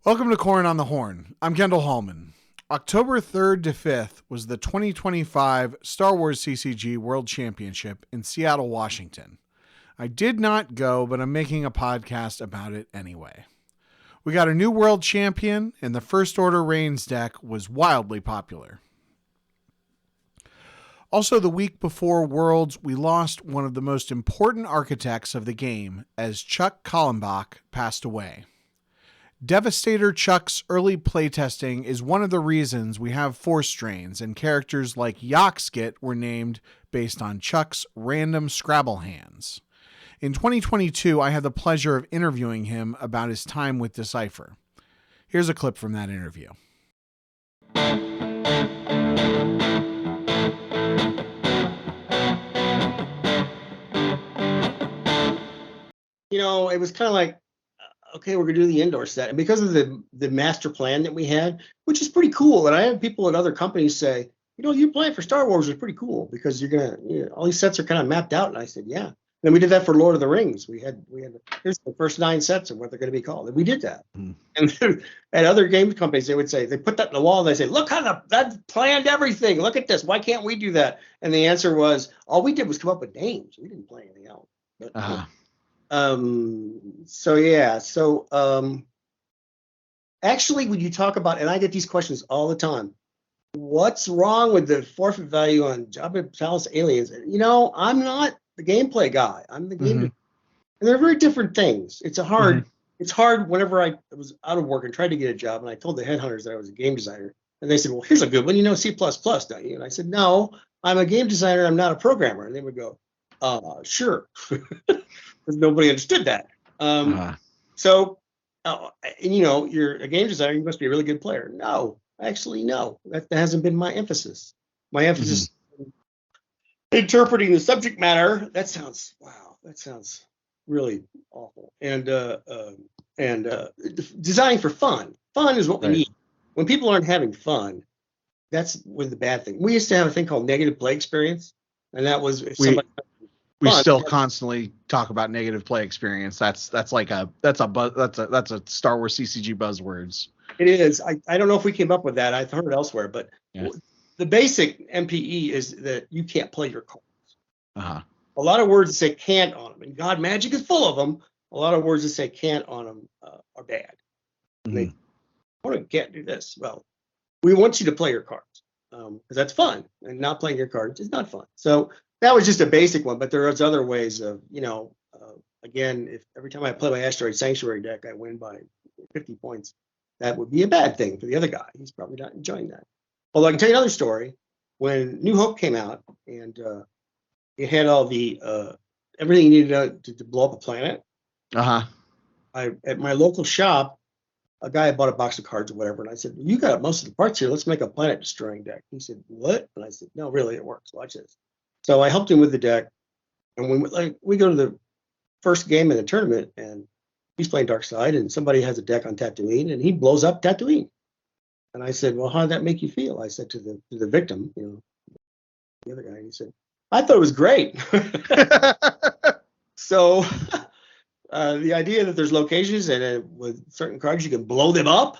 Welcome to Corran on the Horn. I'm Kendall Hallman. October 3rd to 5th was the 2025 Star Wars CCG World Championship in Seattle, Washington. I did not go, but I'm making a podcast about it anyway. We got a new world champion, and the First Order Reigns deck was wildly popular. Also, the week before Worlds, we lost one of the most important architects of the game as Chuck Kallenbach passed away. Devastator Chuck's early playtesting is one of the reasons we have Force strains, and characters like Yoxkit were named based on Chuck's random Scrabble hands. In 2022, I had the pleasure of interviewing him about his time with Decipher. Here's a clip from that interview. You know, it was kind of like, okay, we're going to do the indoor set. And because of the master plan that we had, which is pretty cool. And I had people at other companies say, you know, your plan for Star Wars is pretty cool because you're going to, you know, all these sets are kind of mapped out. And I said, yeah. And we did that for Lord of the Rings. We had here's the first 9 sets of what they're going to be called. And we did that. And at other game companies, they would say, they put that in the wall and they say, look how that planned everything. Look at this. Why can't we do that? And the answer was, all we did was come up with names. We didn't plan anything else. But, actually, when you talk about, and I get these questions all the time, what's wrong with the forfeit value on Jabba Palace Aliens? You know, I'm not the gameplay guy. I'm the game, and they're very different things. It's hard whenever I was out of work and tried to get a job, and I told the headhunters that I was a game designer, and they said, well, here's a good one. You know C++, don't you? And I said, no, I'm a game designer. I'm not a programmer. And they would go, sure. Because nobody understood that. And you know, you're a game designer, you must be a really good player. No, actually, no. That hasn't been my emphasis. My emphasis is interpreting the subject matter. That sounds really awful. And designing for fun. Fun is what we need. When people aren't having fun, that's when the bad thing. We used to have a thing called negative play experience, and that was if somebody. We still constantly talk about negative play experience. That's a Star Wars CCG buzzwords. It is. I don't know if we came up with that. I've heard it elsewhere, but the basic MPE is that you can't play your cards. A lot of words that say can't on them, and God Magic is full of them. A lot of words that say can't on them are bad. They can't do this. Well, we want you to play your cards because that's fun, and not playing your cards is not fun. So that was just a basic one, but there's other ways of, you know, again, if every time I play my Asteroid Sanctuary deck, I win by 50 points, that would be a bad thing for the other guy. He's probably not enjoying that. Although I can tell you another story. When New Hope came out and it had all the everything you needed to blow up a planet. At my local shop, a guy had bought a box of cards or whatever, and I said, well, you got most of the parts here. Let's make a planet destroying deck. He said, what? And I said, no, really, it works. Watch this. So I helped him with the deck, and when we go to the first game in the tournament, and he's playing Dark Side, and somebody has a deck on Tatooine, and he blows up Tatooine. And I said, well, how did that make you feel? I said to the victim, you know, the other guy, and he said, I thought it was great. So the idea that there's locations and with certain cards you can blow them up,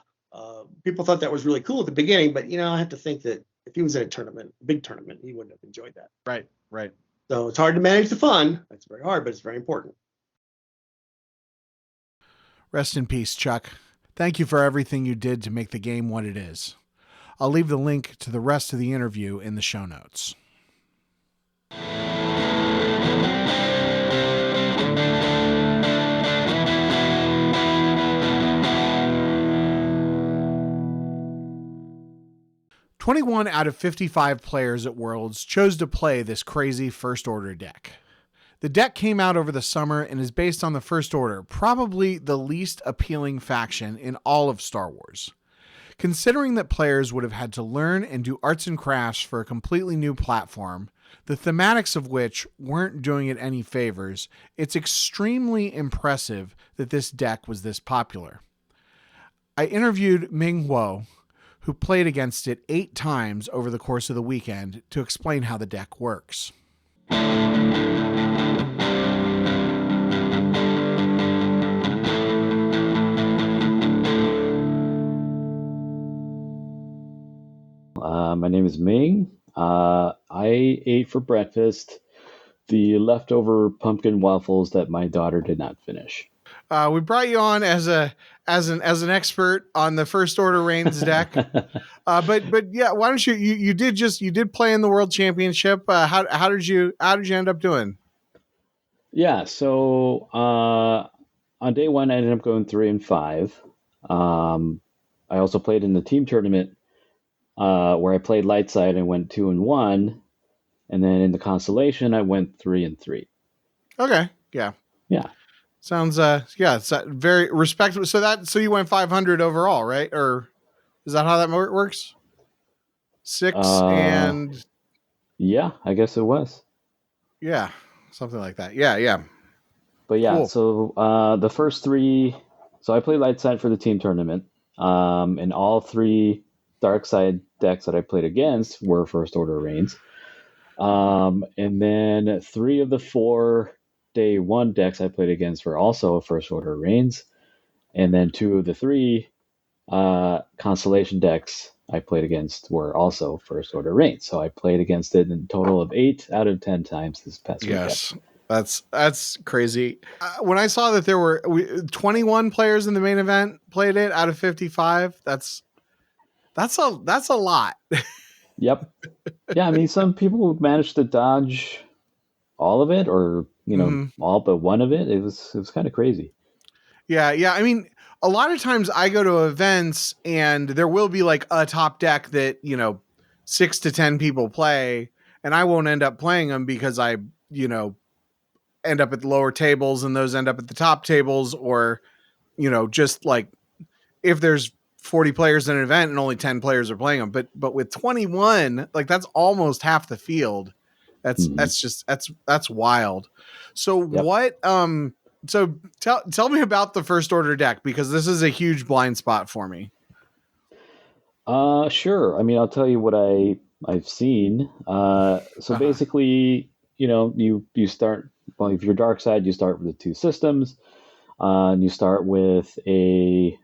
people thought that was really cool at the beginning, but you know, I have to think that if he was in a tournament, big tournament, he wouldn't have enjoyed that. Right. So it's hard to manage the fun. It's very hard, but it's very important. Rest in peace, Chuck. Thank you for everything you did to make the game what it is. I'll leave the link to the rest of the interview in the show notes. "21 out of 55 players at Worlds chose to play this crazy First Order deck. The deck came out over the summer and is based on the First Order, probably the least appealing faction in all of Star Wars. Considering that players would have had to learn and do arts and crafts for a completely new platform, the thematics of which weren't doing it any favors, it's extremely impressive that this deck was this popular. I interviewed Ming Huo, who played against it 8 times over the course of the weekend, to explain how the deck works. My name is Ming. I ate for breakfast the leftover pumpkin waffles that my daughter did not finish. We brought you on as an expert on the First Order Reigns deck. But yeah, why don't you did play in the World Championship? How did you end up doing? Yeah, so on day one, I ended up going 3-5. Um, I also played in the team tournament where I played light side and went 2-1, and then in the constellation, I went 3-3. Okay, yeah, Yeah. sounds it's very respectable. So you went 500 overall, right? Or is that how that works? Six Uh, and yeah, I guess it was. yeah, something like that. Yeah, But yeah, cool. so the first three, so I played light side for the team tournament, and all three dark side decks that I played against were first order reigns. And then three of the four day one decks I played against were also first order reigns, and then two of the three constellation decks I played against were also first order reigns. So I played against it in a total of 8 out of 10 times this past weekend. Yes. That's crazy. When I saw that there were 21 players in the main event played it out of 55, that's a lot. Yep. Yeah, I mean, some people managed to dodge all of it, or all but one of it. It was kind of crazy. Yeah. I mean, a lot of times I go to events and there will be like a top deck that 6 to 10 people play, and I won't end up playing them because I end up at the lower tables and those end up at the top tables, or just like if there's 40 players in an event and only 10 players are playing them. But with 21, like that's almost half the field. Hmm. That's wild. So Yep. what so tell me about the first order deck, because this is a huge blind spot for me. Sure. I mean, I'll tell you what I've seen. So Uh-huh. basically, you start, well, if you're dark side, you start with the two systems, and you start with a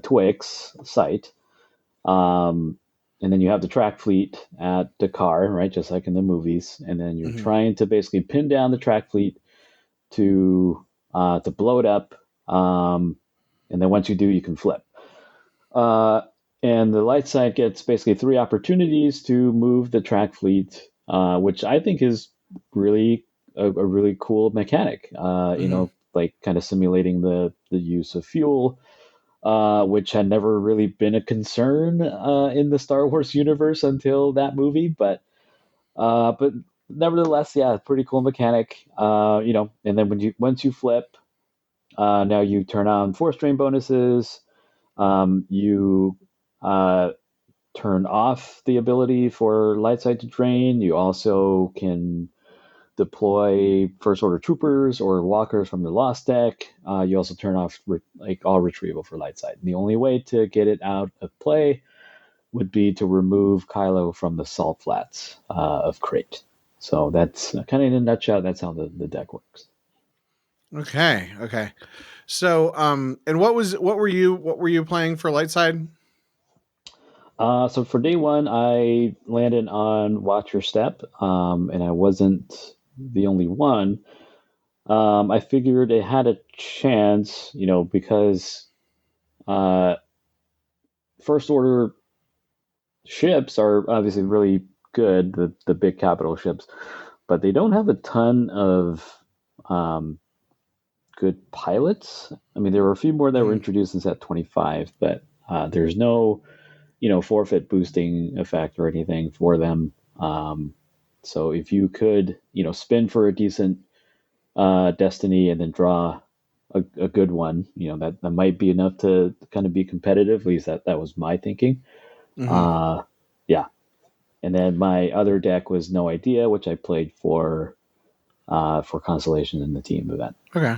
Twix site, um, and then you have the track fleet at Dakar, right, just like in the movies, and then you're Mm-hmm. trying to basically pin down the track fleet to blow it up, and then once you do, you can flip. Uh, and the light side gets basically three opportunities to move the track fleet, which I think is really a really cool mechanic. Mm-hmm. Like kind of simulating the use of fuel, which had never really been a concern in the Star Wars universe until that movie. But nevertheless, yeah, pretty cool mechanic. And then once you flip, now you turn on force drain bonuses. You turn off the ability for light side to drain. You also can deploy first order troopers or walkers from the lost deck. You also turn off like all retrieval for light side. And the only way to get it out of play would be to remove Kylo from the salt flats of Crate. So that's kind of in a nutshell. That's how the deck works. Okay. So and what were you playing for light side? So for day one, I landed on Watch Your Step, and I wasn't the only one. I figured it had a chance, because uh, first order ships are obviously really good, the big capital ships, but they don't have a ton of um, good pilots. I mean, there were a few more that were Mm-hmm. introduced in set 25, but there's no forfeit boosting effect or anything for them. So if you could, spin for a decent destiny and then draw a good one, that might be enough to kind of be competitive. At least that was my thinking. Mm-hmm. Uh, yeah. And then my other deck was No Idea, which I played for Constellation in the team event. Okay.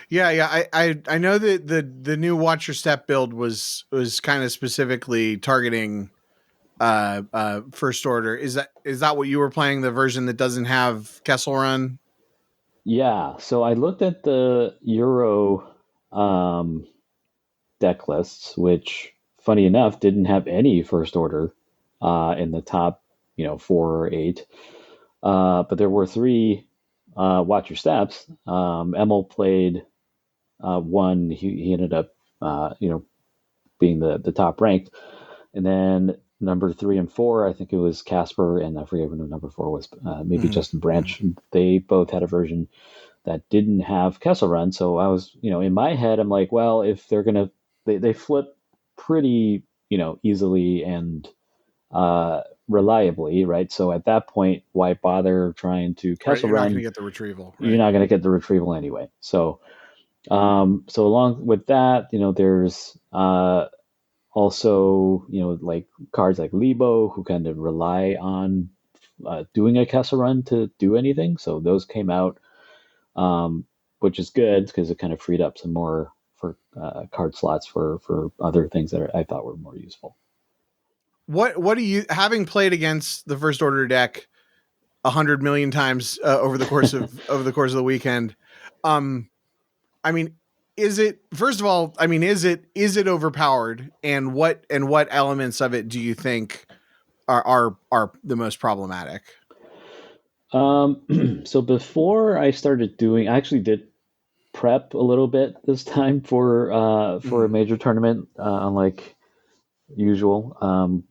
Yeah. I know that the new Watch Your Step build was kind of specifically targeting first order. Is that what you were playing, the version that doesn't have Kessel Run? Yeah. So I looked at the Euro um, deck lists, which funny enough, didn't have any first order in the top, 4 or 8. But there were 3 Watch Your Steps. Emil played 1. He ended up, being the top ranked. And then number 3 and 4, I think it was Casper, and I forget what number 4 was, maybe Justin Branch. They both had a version that didn't have Kessel Run. So I was, in my head, I'm like, well, if they're going to, they flip pretty, easily and reliably, right? So at that point, why bother trying to Kessel You're Run? not going to get the retrieval. Right? You're not going to get the retrieval anyway. So, so along with that, there's also, like cards like Lebo, who kind of rely on doing a Kessel Run to do anything. So those came out, which is good because it kind of freed up some more for card slots for other things that I thought were more useful. What do you, having played against the First Order deck 100 million times over the course of the weekend? I mean, is it, first of all, I mean, is it overpowered, and what elements of it do you think are the most problematic? So before I started doing, I actually did prep a little bit this time for a major tournament, unlike usual.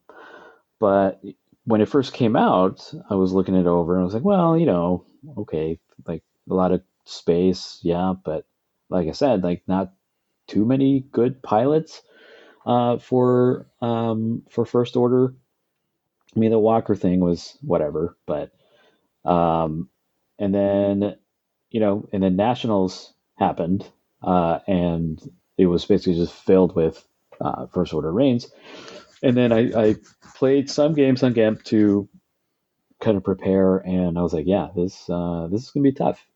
But when it first came out, I was looking it over and I was like, well, okay, like a lot of space, yeah, but like I said, like not too many good pilots for First Order. I mean, the Walker thing was whatever, but and then Nationals happened, and it was basically just filled with First Order Reigns. And then I played some games on GAMP to kind of prepare, and I was like, yeah, this is gonna be tough,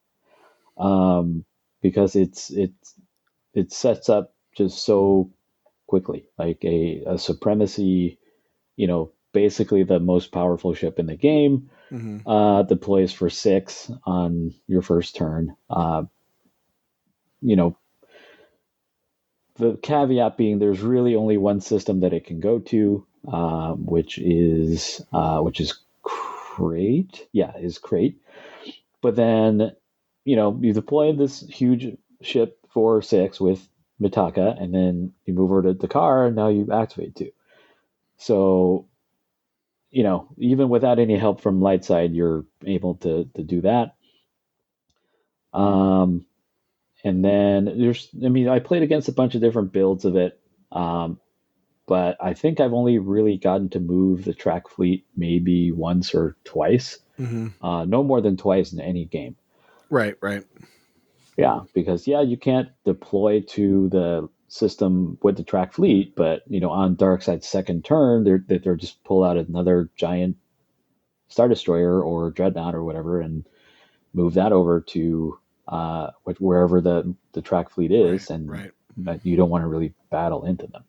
because it sets up just so quickly, like a supremacy, basically the most powerful ship in the game, deploys for 6 on your first turn. The caveat being there's really only one system that it can go to, which is Crate. Yeah, is Crate. But then, you deploy this huge ship for 6 with Mitaka, and then you move over to the car, and now you activate 2. So, even without any help from light side, you're able to do that. And then I played against a bunch of different builds of it, but I think I've only really gotten to move the track fleet maybe once or twice, no more than twice in any game. Right. Yeah, because you can't deploy to the system with the track fleet, but on Darkseid's second turn, they're just pull out another giant Star Destroyer or Dreadnought or whatever, and move that over to wherever the track fleet is, and you don't want to really battle into them.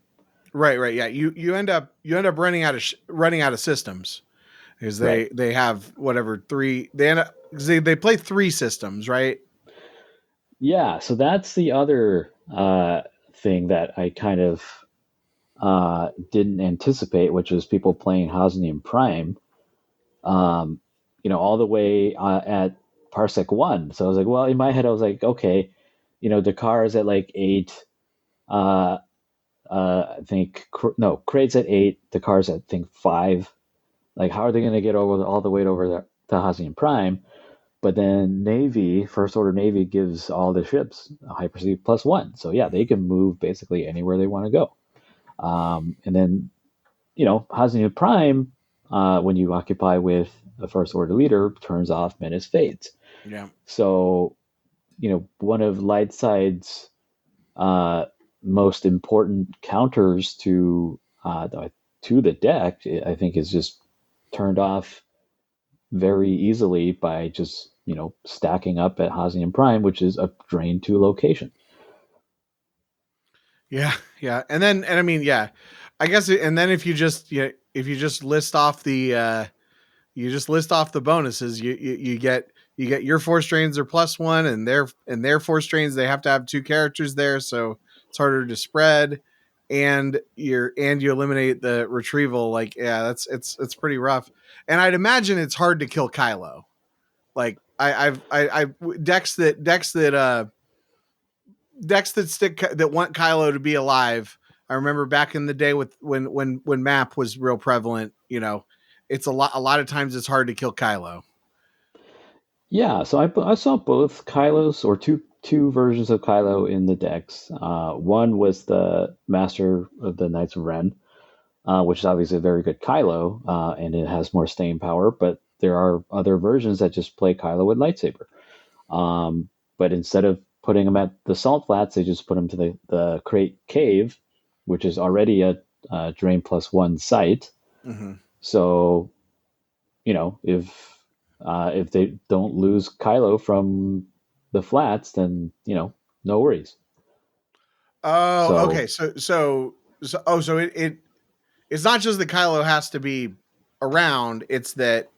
Right. Yeah, you end up running out of systems, because they have whatever 3. They end up, they play 3 systems, right? Yeah, so that's the other thing that I kind of didn't anticipate, which was people playing Hosnian Prime, all the way at Parsec 1. So I was like, well, in my head, I was like, okay, Dakar is at like 8. I think, no, Crate's at 8. Dakar's at, I think, 5. Like, how are they going to get all the way over there to Hosnian Prime? But then First Order Navy gives all the ships a hyperspeed +1. So yeah, they can move basically anywhere they want to go. And then, Hosnian Prime, when you occupy with a First Order leader, turns off Menace Fades. Yeah. So, one of Lightside's most important counters to the deck, I think, is just turned off very easily by just stacking up at Hosnian Prime, which is a drain 2 location. Yeah, and I mean, yeah, I guess, and then if you just list off the bonuses, you get your 4 strains are +1, and their 4 strains, they have to have 2 characters there, so it's harder to spread. and you eliminate the retrieval, like, yeah, it's pretty rough. And I'd imagine it's hard to kill Kylo. Like I've decks that want Kylo to be alive. I remember back in the day with when Map was real prevalent, it's a lot of times it's hard to kill Kylo. Yeah, so I saw both Kylos, or two versions of Kylo in the decks. One was the Master of the Knights of Ren, which is obviously a very good Kylo, and it has more staying power. But there are other versions that just play Kylo with lightsaber. But instead of putting them at the Salt Flats, they just put them to the Crate Cave, which is already a Drain +1 site. Mm-hmm. So, if they don't lose Kylo from the flats, then no worries. Oh, okay. So it's not just that Kylo has to be around. It's that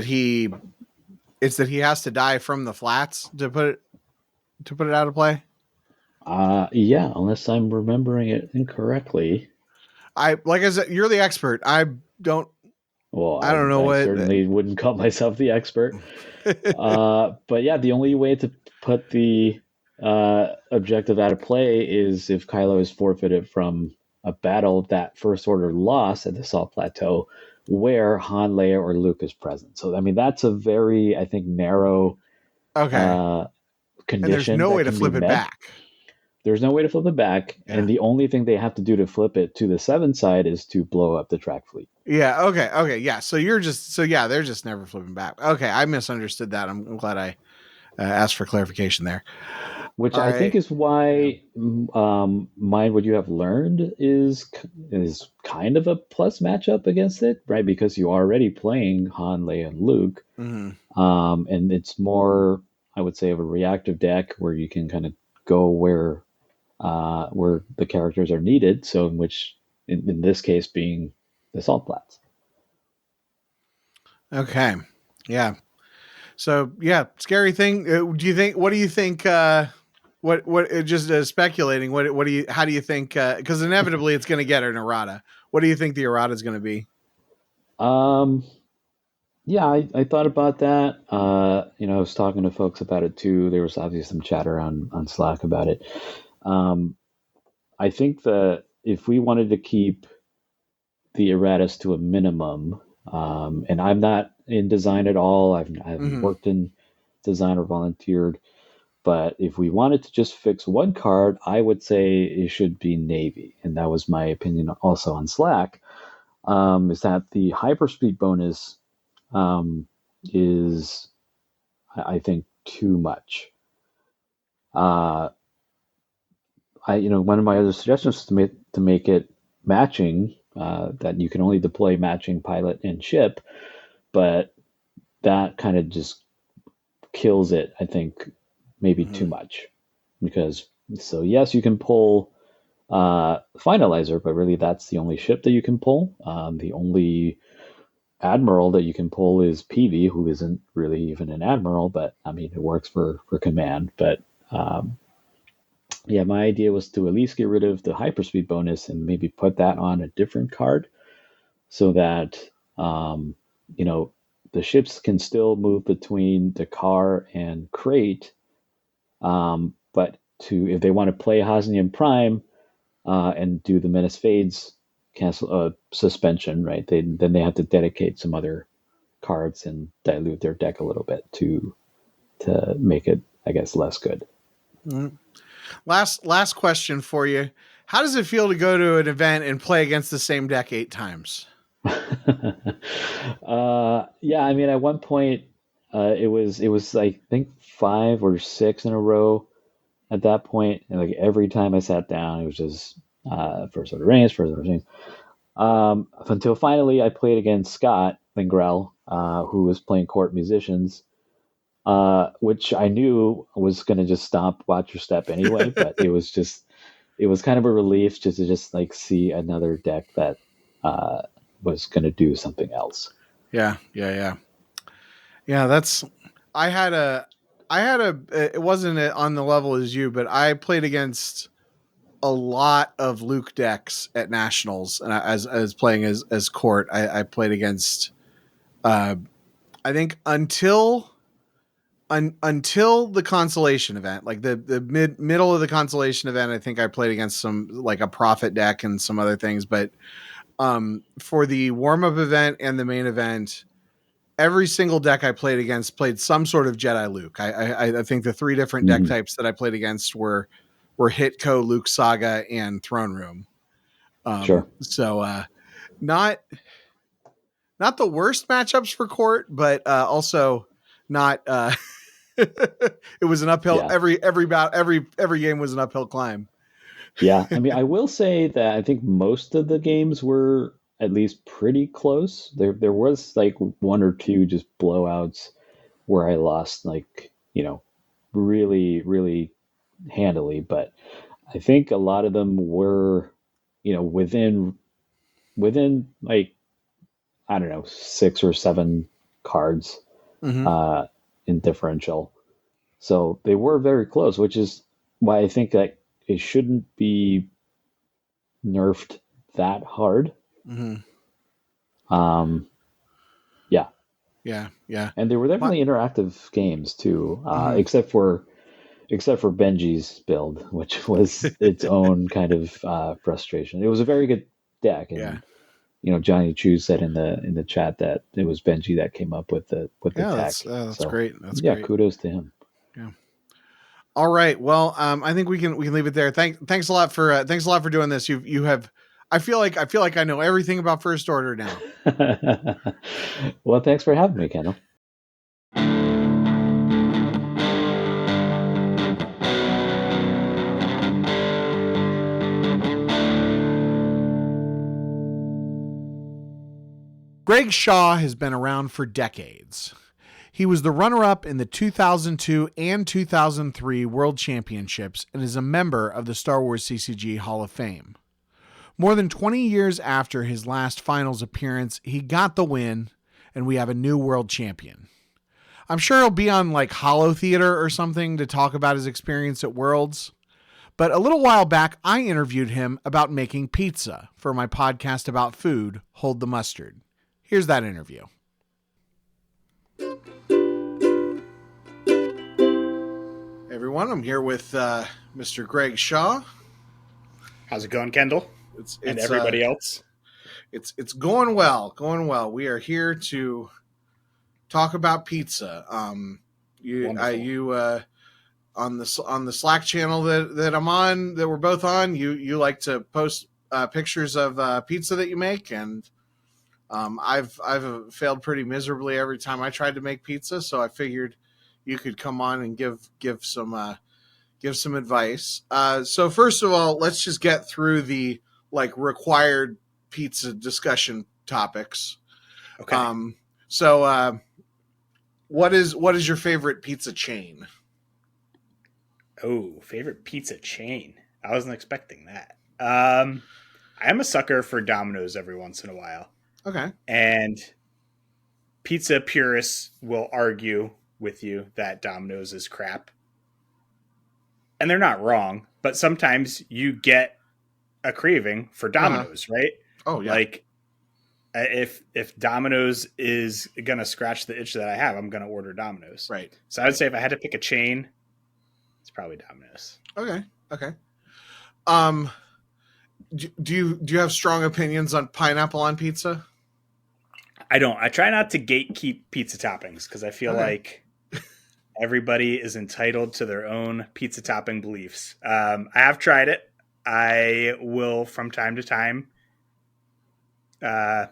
he has to die from the flats to put it out of play. Yeah, unless I'm remembering it incorrectly. Like I said, you're the expert. I don't. Well, I don't know I what. certainly wouldn't call myself the expert. But yeah, the only way to put the objective out of play is if Kylo is forfeited from a battle that First Order lost at the Salt Plateau, where Han, Leia, or Luke is present. So I mean, that's a very, I think, narrow condition. And there's no way to flip it back. There's no way to flip it back, and the only thing they have to do to flip it to the 7 side is to blow up the track fleet. Yeah. Okay. Yeah. So they're just never flipping back. Okay, I misunderstood that. I'm glad I asked for clarification there. Which I think is why Mind What You Have Learned is kind of a plus matchup against it, right? Because you're already playing Han, Leia, and Luke, and it's more, I would say, of a reactive deck where you can kind of go where the characters are needed. So, in this case, being the Salt Flats. Okay. Yeah. So yeah, scary thing. What do you think? What? Just speculating. How do you think? Because inevitably it's going to get an errata. What do you think the errata is going to be? Yeah, I thought about that. I was talking to folks about it too. There was obviously some chatter on Slack about it. I think that if we wanted to keep the erratas to a minimum, and I'm not in design at all. I haven't worked in design or volunteered. But if we wanted to just fix one card, I would say it should be Navy. And that was my opinion also on Slack, is that the hyperspeed bonus is, I think, too much. One of my other suggestions is to make it matching, that you can only deploy matching pilot and ship, but that kind of just kills it, I think, maybe too much. Because, so yes, you can pull Finalizer, but really that's the only ship that you can pull. The only admiral that you can pull is PV, who isn't really even an admiral, but I mean, it works for command. But yeah, my idea was to at least get rid of the hyperspeed bonus and maybe put that on a different card so that, the ships can still move between Dakar and Crate. But if they want to play Hosnian Prime and do the Menace Fades cancel suspension, right? Then they have to dedicate some other cards and dilute their deck a little bit to make it, I guess, less good. Mm-hmm. Last question for you. How does it feel to go to an event and play against the same deck 8 times? Yeah, I mean, at one point, it was I think 5 or 6 in a row at that point, and like every time I sat down, it was just First Order Reigns. Until finally I played against Scott Lingrell, who was playing Court Musicians, which I knew was going to just stop Watch Your Step anyway, but it was kind of a relief just to like see another deck that was going to do something else. Yeah. That's, I had a, it wasn't on the level as you, but I played against a lot of Luke decks at Nationals, and as playing as Court, I played against. I think until the consolation event, like the middle of the consolation event, I think I played against some like a Prophet deck and some other things. But for the warm up event and the main event, every single deck I played against played some sort of Jedi Luke. I think the 3 different deck types that I played against were Hitco, Luke Saga, and Throne Room. Sure. So not the worst matchups for Court, but also not. It was an uphill. Every game was an uphill climb. Yeah, I mean, I will say that I think most of the games were at least pretty close. There was like 1 or 2 just blowouts where I lost, like, really, really handily. But I think a lot of them were, within like, I don't know, 6 or 7 cards in differential. So they were very close, which is why I think that it shouldn't be nerfed that hard. Yeah. And they were definitely interactive games too, except for Benji's build, which was its own kind of frustration. It was a very good deck, and Johnny Chu said in the chat that it was Benji that came up with the tech. That's great. That's great. Kudos to him. Yeah. All right. Well, I think we can leave it there. Thanks a lot for doing this. You have. I feel like I know everything about First Order now. Well, thanks for having me, Kendall. Greg Shaw has been around for decades. He was the runner-up in the 2002 and 2003 World Championships and is a member of the Star Wars CCG Hall of Fame. More than 20 years after his last finals appearance, he got the win, and we have a new world champion. I'm sure he'll be on like Hollow Theater or something to talk about his experience at Worlds. But a little while back, I interviewed him about making pizza for my podcast about food, Hold the Mustard. Here's that interview. Hey everyone, I'm here with Mr. Greg Shaw. How's it going, Kendall? It's and everybody else? It's going well. We are here to talk about pizza. You on the Slack channel that I'm on, that we're both on, you like to post pictures of pizza that you make, and I've failed pretty miserably every time I tried to make pizza, so I figured you could come on and give some advice. So first of all, let's just get through the required pizza discussion topics. Okay. So what is your favorite pizza chain? Oh, favorite pizza chain. I wasn't expecting that. I am a sucker for Domino's every once in a while. Okay. And pizza purists will argue with you that Domino's is crap. And they're not wrong, but sometimes you get a craving for Domino's, right? Oh, yeah. Like if Domino's is going to scratch the itch that I have, I'm going to order Domino's. Right. So I would say if I had to pick a chain, it's probably Domino's. Okay. Do you have strong opinions on pineapple on pizza? I don't. I try not to gatekeep pizza toppings because I feel like everybody is entitled to their own pizza topping beliefs. I have tried it. I will from time to time. I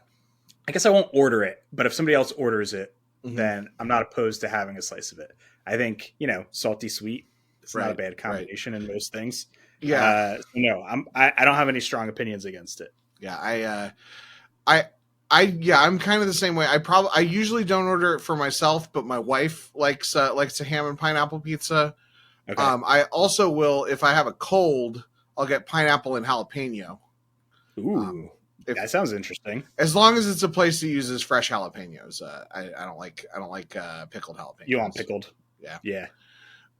guess I won't order it, but if somebody else orders it, then I'm not opposed to having a slice of it. I think, salty sweet is not a bad combination in most things. Yeah. No, I don't have any strong opinions against it. Yeah. I'm kind of the same way. I usually don't order it for myself, but my wife likes a ham and pineapple pizza. Okay. I also will, if I have a cold, I'll get pineapple and jalapeno. Ooh, that sounds interesting. As long as it's a place that uses fresh jalapenos. I don't like pickled jalapenos. You want pickled? Yeah. Okay,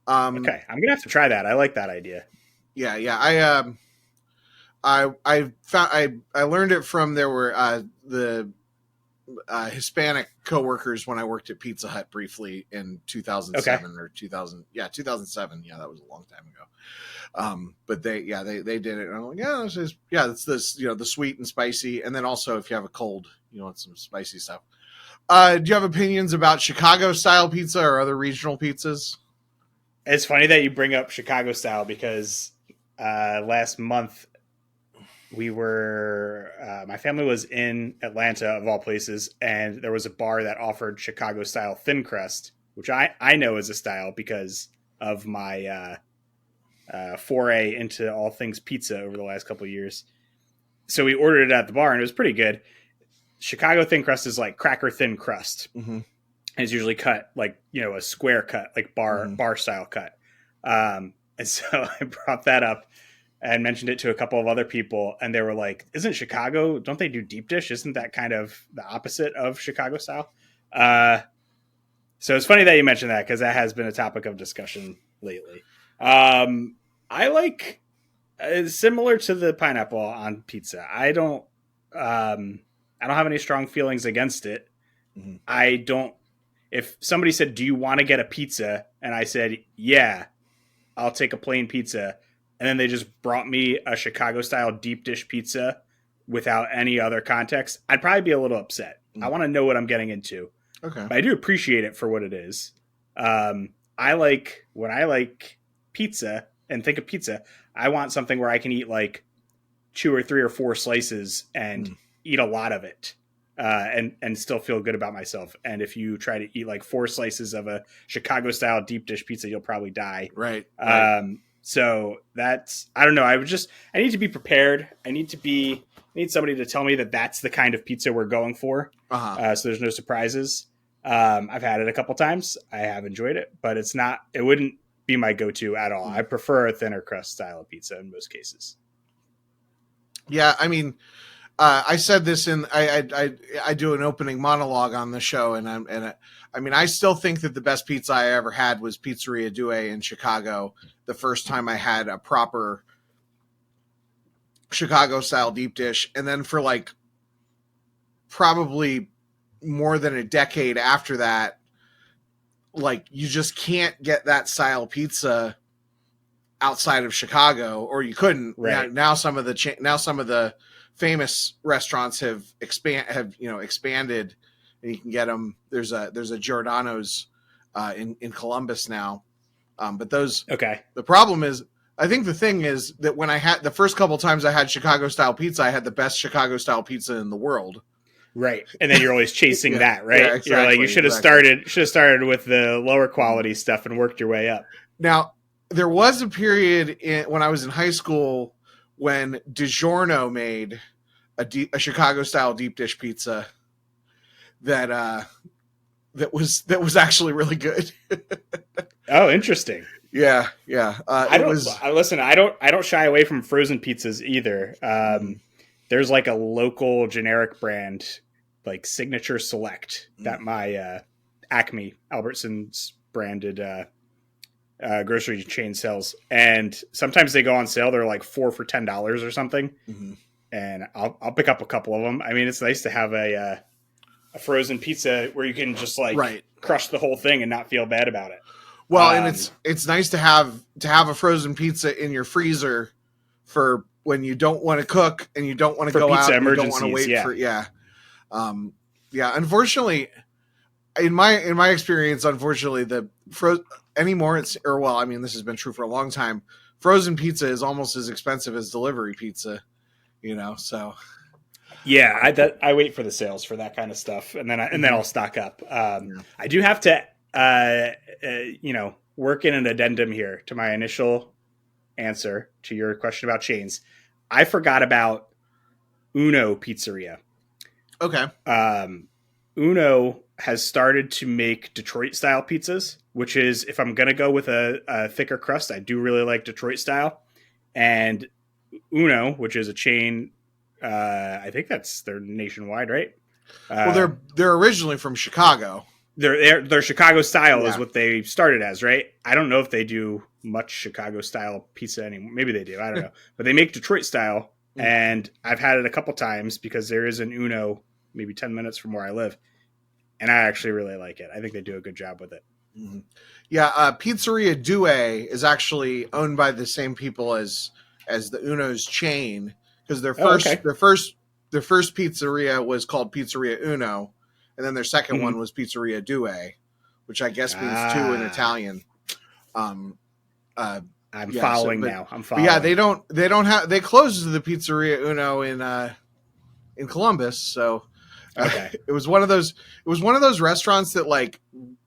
I'm gonna have to try that. I like that idea. Yeah. I learned it from there were the Hispanic coworkers when I worked at Pizza Hut briefly in 2007 or 2007. Yeah, that was a long time ago. But they did it. And I'm like, it's this, the sweet and spicy. And then also if you have a cold, you want some spicy stuff. Do you have opinions about Chicago style pizza or other regional pizzas? It's funny that you bring up Chicago style because last month my family was in Atlanta of all places, and there was a bar that offered Chicago style thin crust, which I know is a style because of my foray into all things pizza over the last couple of years. So we ordered it at the bar and it was pretty good. Chicago thin crust is like cracker thin crust. Mm-hmm. And it's usually cut like, a square cut, like bar style cut. And so I brought that up and mentioned it to a couple of other people, and they were like, isn't Chicago, don't they do deep dish? Isn't that kind of the opposite of Chicago style? So it's funny that you mentioned that because that has been a topic of discussion lately. I like similar to the pineapple on pizza. I don't have any strong feelings against it. Mm-hmm. If somebody said, do you want to get a pizza? And I said, yeah, I'll take a plain pizza. And then they just brought me a Chicago style deep dish pizza without any other context, I'd probably be a little upset. I want to know what I'm getting into. Okay. But I do appreciate it for what it is. When I like pizza and think of pizza, I want something where I can eat like 2 or 3 or 4 slices and eat a lot of it. And still feel good about myself. And if you try to eat like 4 slices of a Chicago style deep dish pizza, you'll probably die. Right. So that's, I don't know. I need to be prepared. I need somebody to tell me that that's the kind of pizza we're going for. Uh-huh. So there's no surprises. I've had it a couple times. I have enjoyed it, but it wouldn't be my go-to at all. I prefer a thinner crust style of pizza in most cases. Yeah. I mean, I said this I do an opening monologue on the show, I still think that the best pizza I ever had was Pizzeria Due in Chicago. The first time I had a proper Chicago style deep dish, and then for like probably more than a decade after that, like you just can't get that style pizza outside of Chicago, or you couldn't. Right. Now some of the famous restaurants have expanded, and you can get them. There's a Giordano's in Columbus now, but those. Okay. The problem is, I think the thing is that when I had the first couple times I had Chicago style pizza, I had the best Chicago style pizza in the world. Right, and then you're always chasing that, right? Yeah, exactly, you're like, you should have started with the lower quality stuff and worked your way up. Now, there was a period when I was in high school when DiGiorno made a Chicago style deep dish pizza that was actually really good. Oh, interesting. Yeah. I don't shy away from frozen pizzas either. There's like a local generic brand, like Signature Select, that my Acme Albertsons branded grocery chain sells, and sometimes they go on sale. They're like 4 for $10 or something, and I'll pick up a couple of them. I mean, it's nice to have a frozen pizza where you can just like crush the whole thing and not feel bad about it. Well, and it's nice to have a frozen pizza in your freezer for when you don't want to cook and you don't want to go out and you don't want to wait for Unfortunately, in my experience, unfortunately, this has been true for a long time. Frozen pizza is almost as expensive as delivery pizza, so. Yeah, I wait for the sales for that kind of stuff, and then I'll stock up. I do have to, work in an addendum here to my initial answer to your question about chains. I forgot about Uno Pizzeria. Okay. Uno has started to make Detroit style pizzas, which is, if I'm going to go with a thicker crust, I do really like Detroit style. And Uno, which is a chain, I think they're nationwide, right? Well, they're originally from Chicago. Their Chicago style is what they started as, right? I don't know if they do much Chicago style pizza anymore. Maybe they do. I don't know. But they make Detroit style, and I've had it a couple times because there is an Uno maybe 10 minutes from where I live, and I actually really like it. I think they do a good job with it. Mm-hmm. Yeah, Pizzeria Due is actually owned by the same people as the Uno's chain, because their first pizzeria was called Pizzeria Uno, and then their second one was Pizzeria Due, which I guess means two in Italian. I'm following now. Yeah, they closed the Pizzeria Uno in Columbus, so it was one of those restaurants that like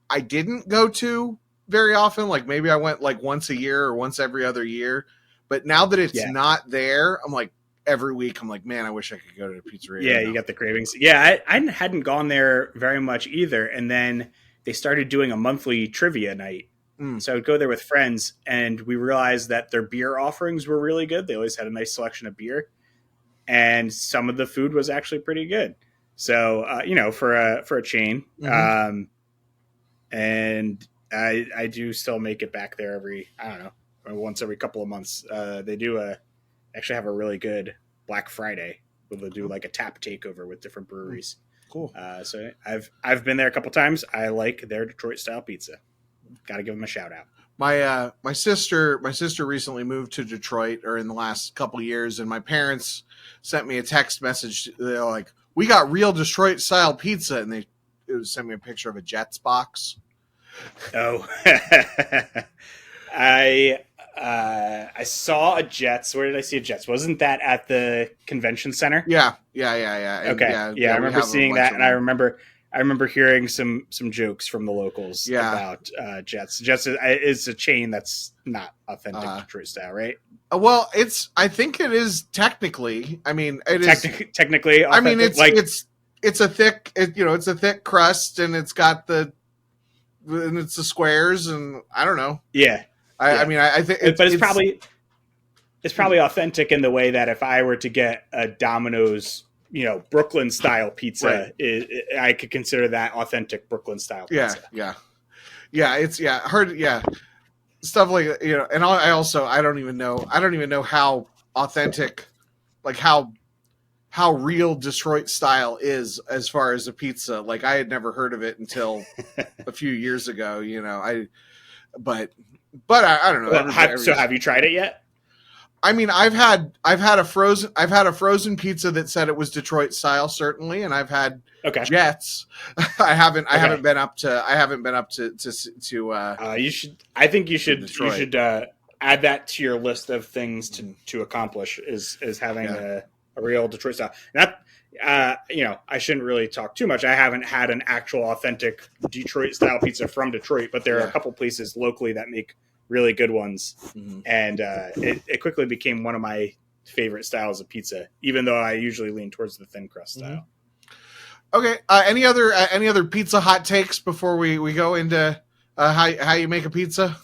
I didn't go to very often. Like maybe I went like once a year or once every other year. But now that it's not there, I'm like every week I'm like, man, I wish I could go to the pizzeria. Yeah, you got the cravings. Yeah, I hadn't gone there very much either. And then they started doing a monthly trivia night. So I would go there with friends, and we realized that their beer offerings were really good. They always had a nice selection of beer, and some of the food was actually pretty good. So for a chain. And I do still make it back there once every couple of months. They do actually have a really good Black Friday where they'll do like a tap takeover with different breweries. Cool. So I've been there a couple times. I like their Detroit style pizza. Got to give them a shout out. My sister recently moved to Detroit, or in the last couple of years, and my parents sent me a text message. They're like, "We got real Detroit style pizza," and they sent me a picture of a Jets box. Oh, I saw a Jets. Where did I see a Jets? Wasn't that at the convention center? Yeah. Okay. Yeah, I remember seeing that, and I remember hearing some jokes from the locals about Jets. Jets is a chain that's not authentic Detroit style, right? Well, I think it is technically. I mean, it is technically. Authentic. I mean, it's a thick, it's a thick crust, and it's got the squares, and I don't know. Yeah. I mean, I think, but it's probably authentic in the way that if I were to get a Domino's, Brooklyn style pizza, I could consider that authentic Brooklyn style pizza. It's hard. Stuff like, and I don't even know how authentic, like how real Detroit style is as far as a pizza. Like I had never heard of it until a few years ago, but I don't know. So have you tried it yet? I mean, I've had a frozen pizza that said it was Detroit style, certainly, and I've had Jets. I haven't been up to. You should. I think you should. Detroit. You should add that to your list of things to accomplish. Is having a real Detroit style. That I shouldn't really talk too much. I haven't had an actual authentic Detroit style pizza from Detroit, but there are a couple places locally that make really good ones, and it quickly became one of my favorite styles of pizza, even though I usually lean towards the thin crust style. Okay. Any other pizza hot takes before we go into how you make a pizza?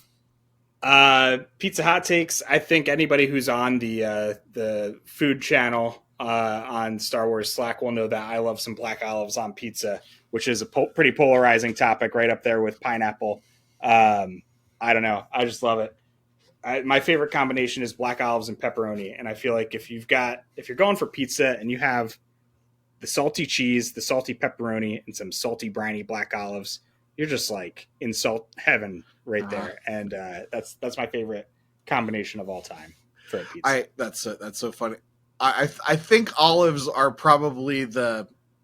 Pizza hot takes. I think anybody who's on the food channel on Star Wars Slack will know that I love some black olives on pizza, which is a pretty polarizing topic, right up there with pineapple. I don't know. I just love it. My favorite combination is black olives and pepperoni. And I feel like if you're going for pizza and you have the salty cheese, the salty pepperoni, and some salty briny black olives, you're just like in salt heaven right there. And that's my favorite combination of all time for a pizza. That's so funny. I think olives are probably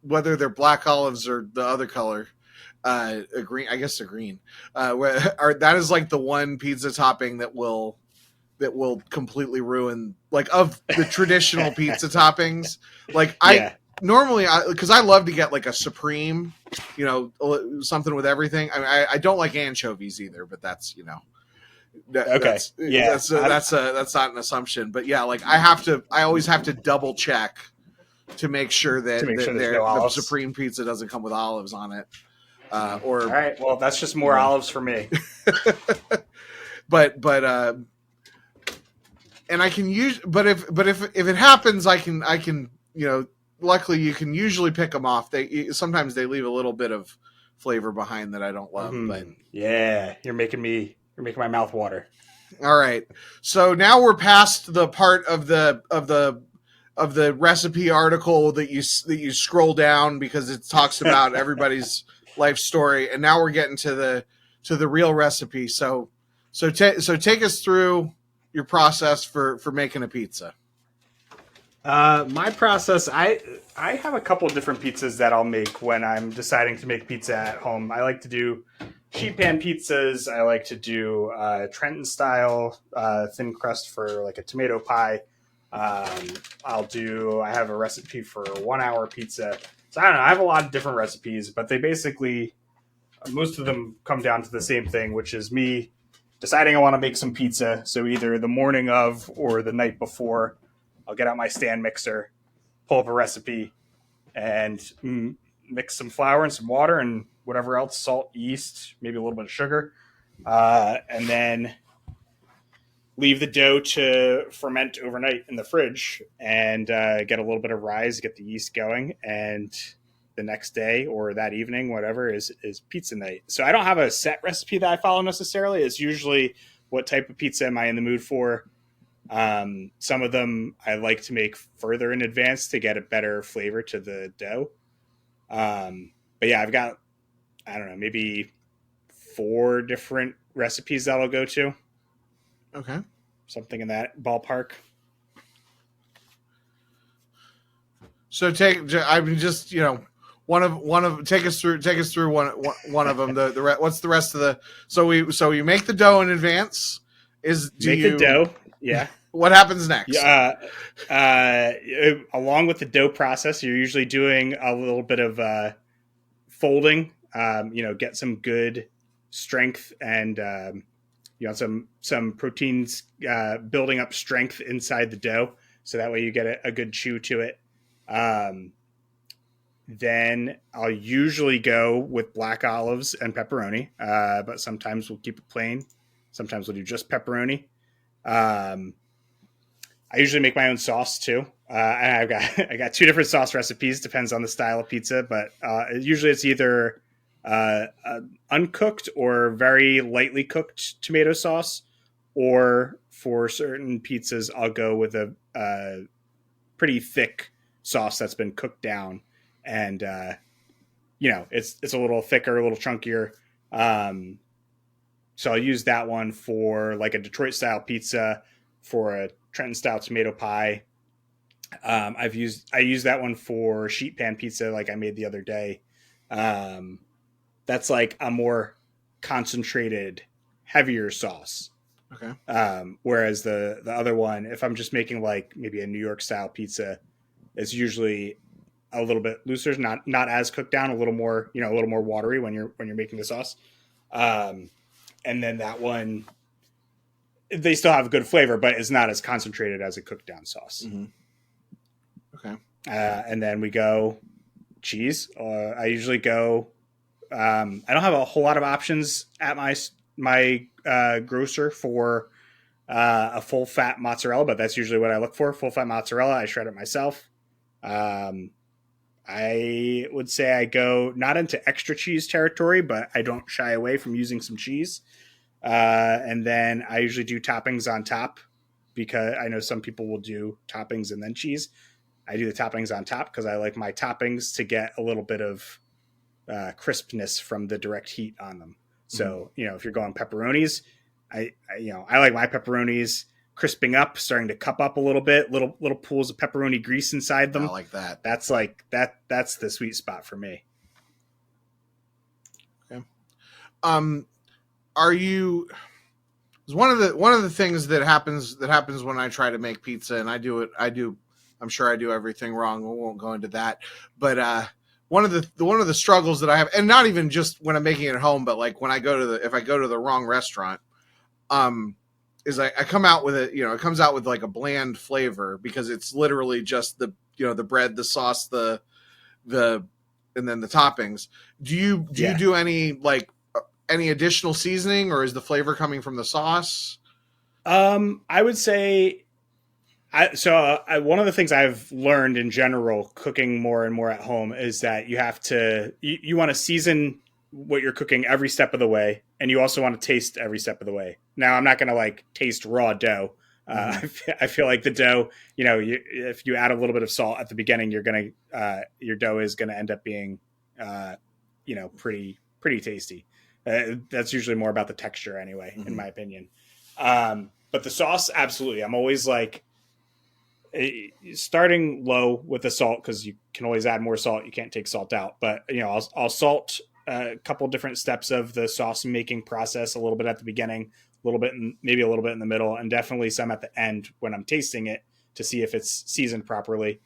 whether they're black olives or the other color. A green, I guess a green. That is like the one pizza topping that will completely ruin, like, of the traditional pizza toppings. Like normally, because I love to get like a supreme, something with everything. I mean, I don't like anchovies either, but that's that's not an assumption. But yeah, like I always have to double check to make sure that the supreme pizza doesn't come with olives on it. All right, well, that's just more olives for me. but and I can use, but if it happens, I can luckily you can usually pick them off. Sometimes they leave a little bit of flavor behind that I don't love. But yeah, you're making my mouth water. All right, so now we're past the part of the recipe article that you scroll down because it talks about everybody's life story, and now we're getting to the real recipe. So take us through your process for making a pizza. My process, I have a couple of different pizzas that I'll make when I'm deciding to make pizza at home. I like to do sheet pan pizzas. I like to do Trenton style thin crust for like a tomato pie. I have a recipe for a 1 hour pizza. So I don't know. I have a lot of different recipes, but they basically, most of them come down to the same thing, which is me deciding I want to make some pizza. So either the morning of or the night before, I'll get out my stand mixer, pull up a recipe, and mix some flour and some water and whatever else, salt, yeast, maybe a little bit of sugar, and then leave the dough to ferment overnight in the fridge and get a little bit of rise, get the yeast going, and the next day or that evening, whatever, is pizza night. So I don't have a set recipe that I follow necessarily. It's usually what type of pizza am I in the mood for. Some of them I like to make further in advance to get a better flavor to the dough. But yeah, I've got, I don't know, maybe 4 different recipes that I'll go to. Okay. Something in that ballpark. So take us through one of them. What's the rest of the? So you make the dough in advance. The dough? Yeah. What happens next? Along with the dough process, you're usually doing a little bit of folding. Get some good strength and some proteins building up strength inside the dough, so that way you get a good chew to it. Then I'll usually go with black olives and pepperoni, but sometimes we'll keep it plain. Sometimes we'll do just pepperoni. I usually make my own sauce too. I got 2 different sauce recipes, depends on the style of pizza, but usually it's either uncooked or very lightly cooked tomato sauce, or for certain pizzas I'll go with a pretty thick sauce that's been cooked down, and it's a little thicker, a little chunkier. So I'll use that one for like a Detroit style pizza, for a Trenton style tomato pie. I use that one for sheet pan pizza like I made the other day. That's like a more concentrated, heavier sauce. Okay. Whereas the other one, if I'm just making like maybe a New York style pizza, it's usually a little bit looser, not as cooked down, a little more watery when you're making the sauce. And then that one, they still have a good flavor, but it's not as concentrated as a cooked down sauce. Mm-hmm. Okay. And then we go cheese. I usually go, I don't have a whole lot of options at my grocer for a full fat mozzarella, but that's usually what I look for. Full fat mozzarella. I shred it myself. I would say I go not into extra cheese territory, but I don't shy away from using some cheese. And then I usually do toppings on top, because I know some people will do toppings and then cheese. I do the toppings on top because I like my toppings to get a little bit of crispness from the direct heat on them. So, if you're going pepperonis, I like my pepperonis crisping up, starting to cup up a little bit, little pools of pepperoni grease inside them. I like that. That's that's the sweet spot for me. Okay. Are you? One of the things that happens when I try to make pizza, and I do. I'm sure I do everything wrong. We won't go into that, but one of the struggles that I have, and not even just when I'm making it at home, but like when if I go to the wrong restaurant, is I come out with it comes out with like a bland flavor, because it's literally just the bread, the sauce, the and then the toppings. Do you do any additional seasoning, or is the flavor coming from the sauce? I would say, one of the things I've learned in general, cooking more and more at home, is that you have to, you want to season what you're cooking every step of the way. And you also want to taste every step of the way. Now, I'm not going to taste raw dough. I feel like the dough, if you add a little bit of salt at the beginning, your dough is going to end up being, pretty tasty. That's usually more about the texture anyway, in my opinion. But the sauce, absolutely. I'm always like starting low with the salt, because you can always add more salt. You can't take salt out, but I'll salt a couple different steps of the sauce making process, a little bit at the beginning, a little bit, maybe a little bit in the middle, and definitely some at the end when I'm tasting it to see if it's seasoned properly.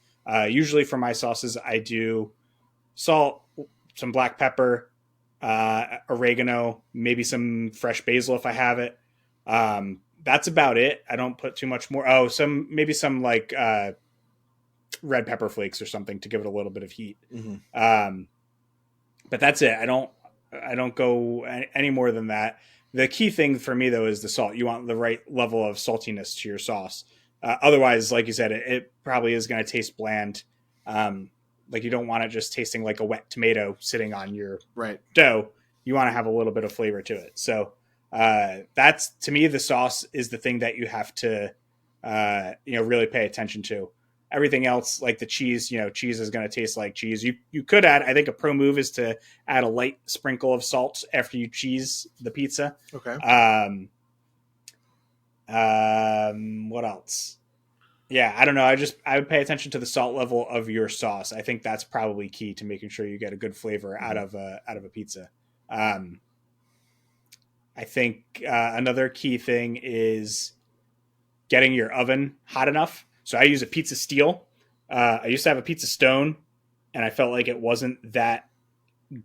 Usually for my sauces, I do salt, some black pepper, oregano, maybe some fresh basil if I have it. That's about it. I don't put too much more. Oh, maybe some like red pepper flakes or something to give it a little bit of heat. But that's it. I don't go any more than that. The key thing for me though is the salt. You want the right level of saltiness to your sauce. Otherwise, like you said, it probably is going to taste bland. Like you don't want it just tasting like a wet tomato sitting on your dough. You want to have a little bit of flavor to it. So that's, to me, the sauce is the thing that you have to really pay attention to. Everything else, like the cheese, cheese is going to taste like cheese. You could add, I think a pro move is to add a light sprinkle of salt after you cheese the pizza. Okay. What else? Yeah, I don't know. I would pay attention to the salt level of your sauce. I think that's probably key to making sure you get a good flavor out of a pizza. I think another key thing is getting your oven hot enough. So I use a pizza steel. I used to have a pizza stone, and I felt like it wasn't that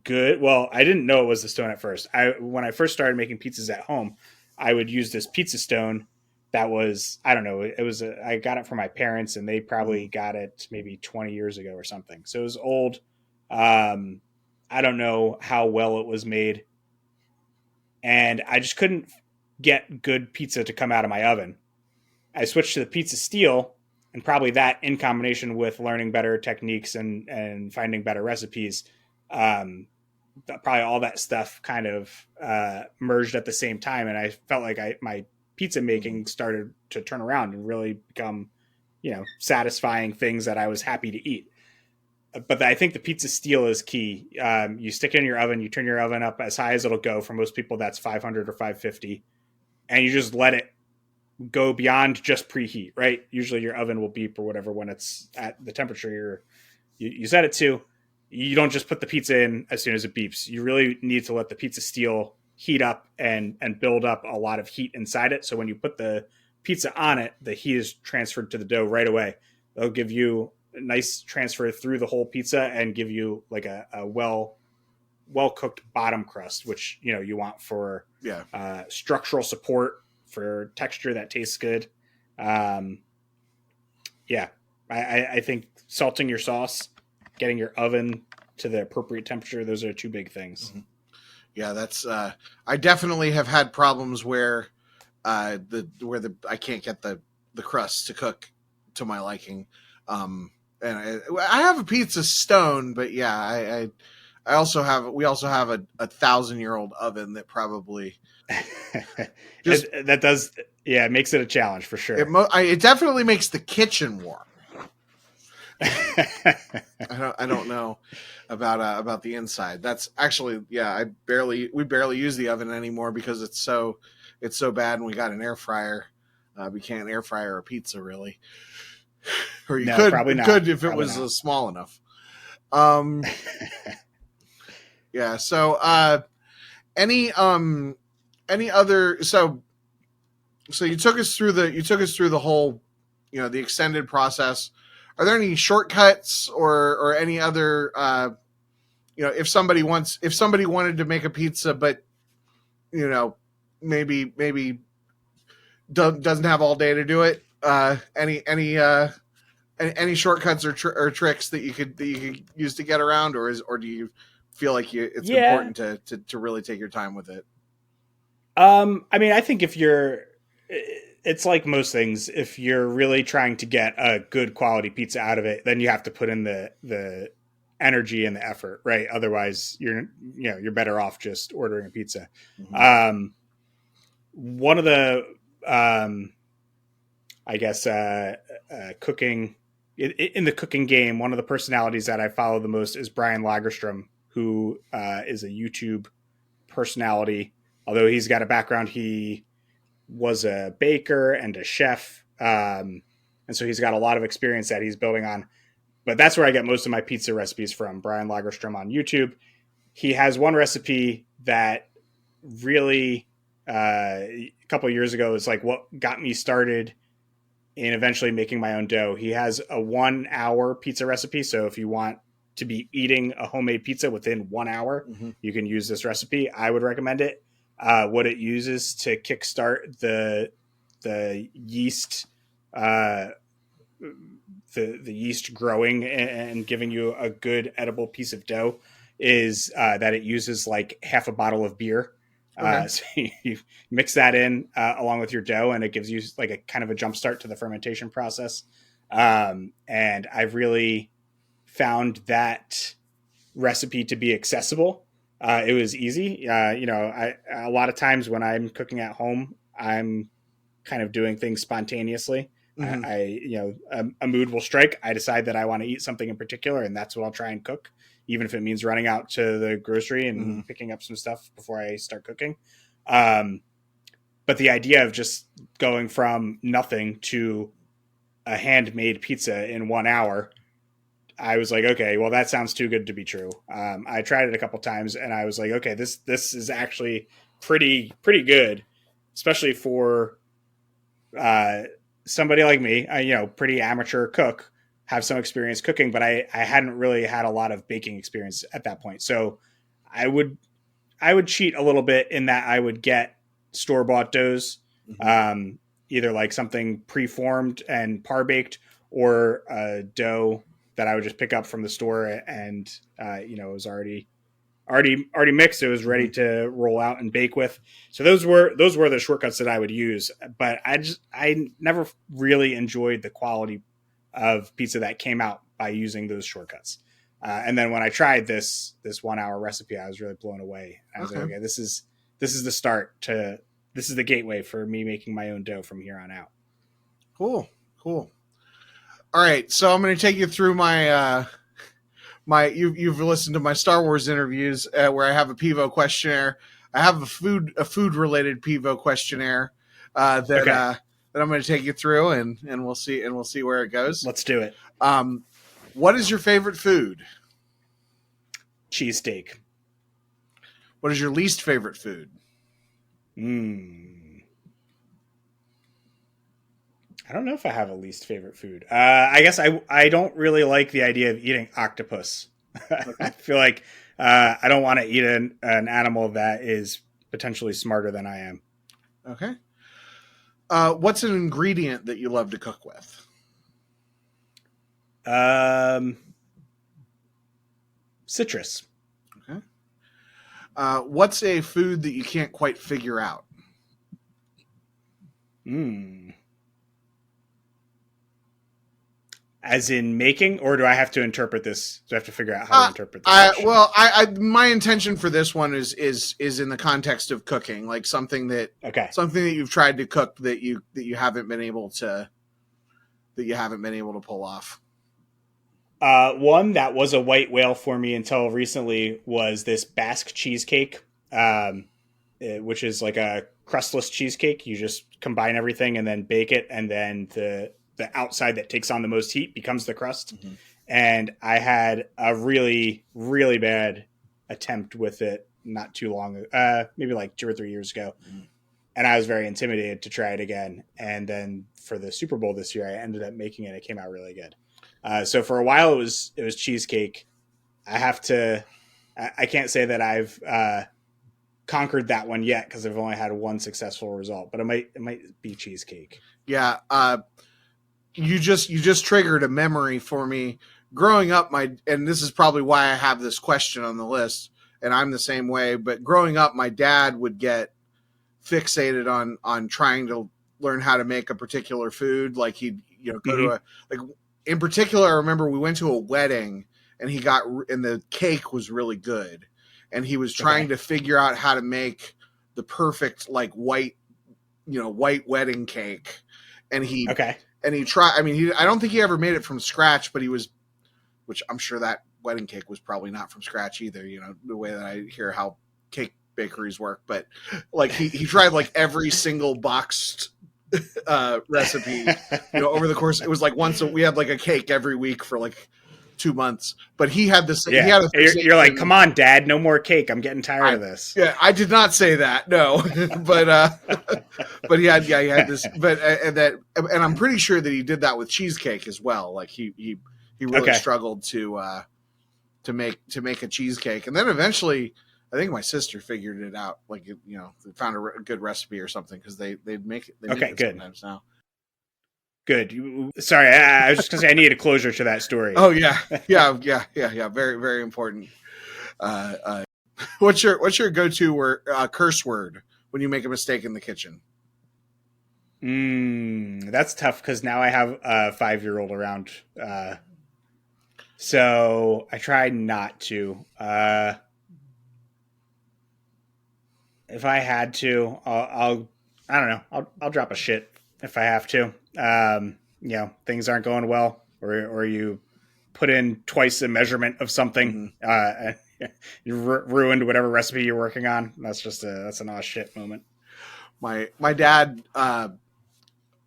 good. Well, I didn't know it was the stone at first. When I first started making pizzas at home, I would use this pizza stone that was, I don't know, I got it from my parents, and they probably got it maybe 20 years ago or something. So it was old. I don't know how well it was made. And I just couldn't get good pizza to come out of my oven. I switched to the pizza steel, and probably that in combination with learning better techniques and finding better recipes, probably all that stuff kind of merged at the same time. And I felt like my pizza making started to turn around and really become, satisfying things that I was happy to eat. But I think the pizza steel is key. You stick it in your oven, you turn your oven up as high as it'll go. For most people, that's 500 or 550. And you just let it go beyond just preheat, right? Usually your oven will beep or whatever when it's at the temperature you set it to. You don't just put the pizza in as soon as it beeps. You really need to let the pizza steel heat up and build up a lot of heat inside it. So when you put the pizza on it, the heat is transferred to the dough right away. They'll give you a nice transfer through the whole pizza and give you like a well cooked bottom crust, which you want for structural support, for texture that tastes good. I think salting your sauce, getting your oven to the appropriate temperature, those are two big things. Mm-hmm. Yeah, that's I definitely have had problems where I can't get the crust to cook to my liking. And I have a pizza stone, but yeah, we also have a 1,000-year-old oven that probably it makes it a challenge for sure. It definitely makes the kitchen warm. I don't know about the inside. That's actually, we barely use the oven anymore because it's so bad, and we got an air fryer. We can't air fryer a pizza really, or you could if it was small enough. Yeah. So any other so you took us through the whole the extended process. Are there any shortcuts or any other if somebody wanted to make a pizza but maybe doesn't have all day to do it, any shortcuts or tricks that you could use to get around, or do you feel like it's important to really take your time with it? I mean, I think it's like most things. If you're really trying to get a good quality pizza out of it, then you have to put in the energy and the effort, right? Otherwise, you're better off just ordering a pizza. Mm-hmm. One of the I guess, cooking in the cooking game. One of the personalities that I follow the most is Brian Lagerstrom, who is a YouTube personality. Although he's got a background, he was a baker and a chef. And so he's got a lot of experience that he's building on. But that's where I get most of my pizza recipes from, Brian Lagerstrom on YouTube. He has one recipe that really, a couple of years ago, is like what got me started in eventually making my own dough. He has a 1 hour pizza recipe. So if you want to be eating a homemade pizza within 1 hour, you can use this recipe. I would recommend it. What it uses to kickstart the yeast, the yeast growing and giving you a good edible piece of dough is that it uses like half a bottle of beer. Okay. So you mix that in along with your dough, and it gives you like a kind of a jump start to the fermentation process. And I've really found that recipe to be accessible. It was easy. A lot of times when I'm cooking at home, I'm kind of doing things spontaneously. A mood will strike. I decide that I want to eat something in particular, and that's what I'll try and cook, even if it means running out to the grocery and picking up some stuff before I start cooking. But the idea of just going from nothing to a handmade pizza in 1 hour, I was like, okay, well, that sounds too good to be true. I tried it a couple times, and I was like, okay, this is actually pretty good, especially for somebody like me, pretty amateur cook, have some experience cooking, but I hadn't really had a lot of baking experience at that point. So I would cheat a little bit in that I would get store-bought doughs, either like something pre-formed and par-baked, or a dough that I would just pick up from the store and it was already mixed. It was ready to roll out and bake with. So those were the shortcuts that I would use. But I never really enjoyed the quality of pizza that came out by using those shortcuts. And then when I tried this 1 hour recipe, I was really blown away. I was like, okay, this is the start to, this is the gateway for me making my own dough from here on out. Cool. All right. So I'm going to take you through you've listened to my Star Wars interviews where I have a Pivo questionnaire. I have a food related Pivo questionnaire that I'm going to take you through, and we'll see where it goes. Let's do it. What is your favorite food? Cheesesteak. What is your least favorite food? I don't know if I have a least favorite food. I guess I don't really like the idea of eating octopus. I feel like I don't want to eat an animal that is potentially smarter than I am. Okay. What's an ingredient that you love to cook with? Citrus. Okay. What's a food that you can't quite figure out? As in making, or do I have to interpret this? Do I have to figure out how to interpret this? My intention for this one is in the context of cooking, like something that you've tried to cook that you haven't been able to pull off. One that was a white whale for me until recently was this Basque cheesecake, which is like a crustless cheesecake. You just combine everything and then bake it, and then the outside that takes on the most heat becomes the crust. And I had a really, really bad attempt with it not too long ago, maybe like 2 or 3 years ago. And I was very intimidated to try it again. And then for the Super Bowl this year, I ended up making it. It came out really good. So for a while it was cheesecake. I can't say that I've conquered that one yet, because I've only had one successful result, but it might be cheesecake. Yeah. You just triggered a memory for me. Growing up, and this is probably why I have this question on the list, and I'm the same way, but growing up, my dad would get fixated on trying to learn how to make a particular food. Like he'd, go to in particular, I remember we went to a wedding and and the cake was really good. And he was trying to figure out how to make the perfect, like white wedding cake. and he okay. And he tried. I mean, I don't think he ever made it from scratch, but which I'm sure that wedding cake was probably not from scratch either. You know, the way that I hear how cake bakeries work, but like he tried like every single boxed recipe. You know, over the course, it was like we had like a cake every week for like 2 months. But he had this. Yeah. He had you're like, come on, Dad, no more cake. I'm getting tired of this. Yeah, I did not say that. No, but he had this. But and I'm pretty sure that he did that with cheesecake as well. Like he really struggled to make a cheesecake, and then eventually, I think my sister figured it out. Like they found a good recipe or something because they'd make it. They make it good. Sometimes now. Good. Sorry, I was just gonna say I needed a closure to that story. Oh yeah. Very, very important. What's your go-to word, curse word when you make a mistake in the kitchen? That's tough because now I have a 5-year-old around. So I try not to. If I had to, I don't know. I'll drop a shit if I have to. Things aren't going well, or you put in twice the measurement of something, and you ruined whatever recipe you're working on. That's an aw shit moment. My dad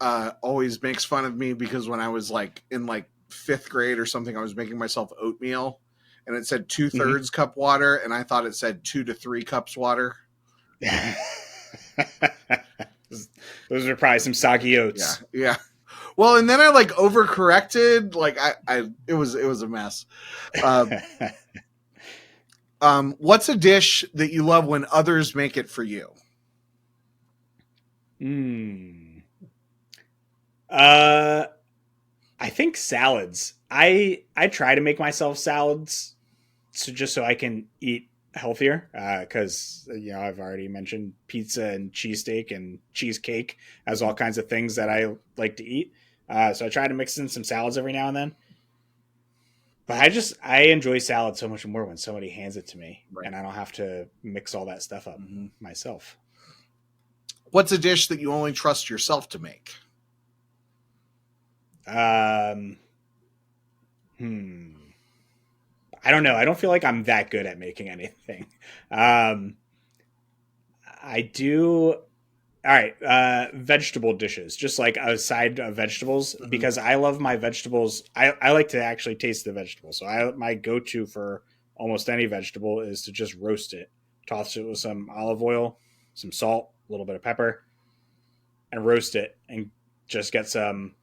always makes fun of me because when I was like in like 5th grade or something, I was making myself oatmeal, and it said 2/3 cup water, and I thought it said 2 to 3 cups water. Those are probably some soggy oats. Yeah. Well, and then I like overcorrected. Like it was a mess. What's a dish that you love when others make it for you? I think salads. I try to make myself salads so I can eat healthier, because I've already mentioned pizza and cheesesteak and cheesecake as all kinds of things that I like to eat. So I try to mix in some salads every now and then. But I enjoy salad so much more when somebody hands it to me, right, and I don't have to mix all that stuff up myself. What's a dish that you only trust yourself to make? I don't know. I don't feel like I'm that good at making anything. I do. All right. Vegetable dishes, just like a side of vegetables, because I love my vegetables. I like to actually taste the vegetable. So my go-to for almost any vegetable is to just roast it, toss it with some olive oil, some salt, a little bit of pepper, and roast it, and just get some,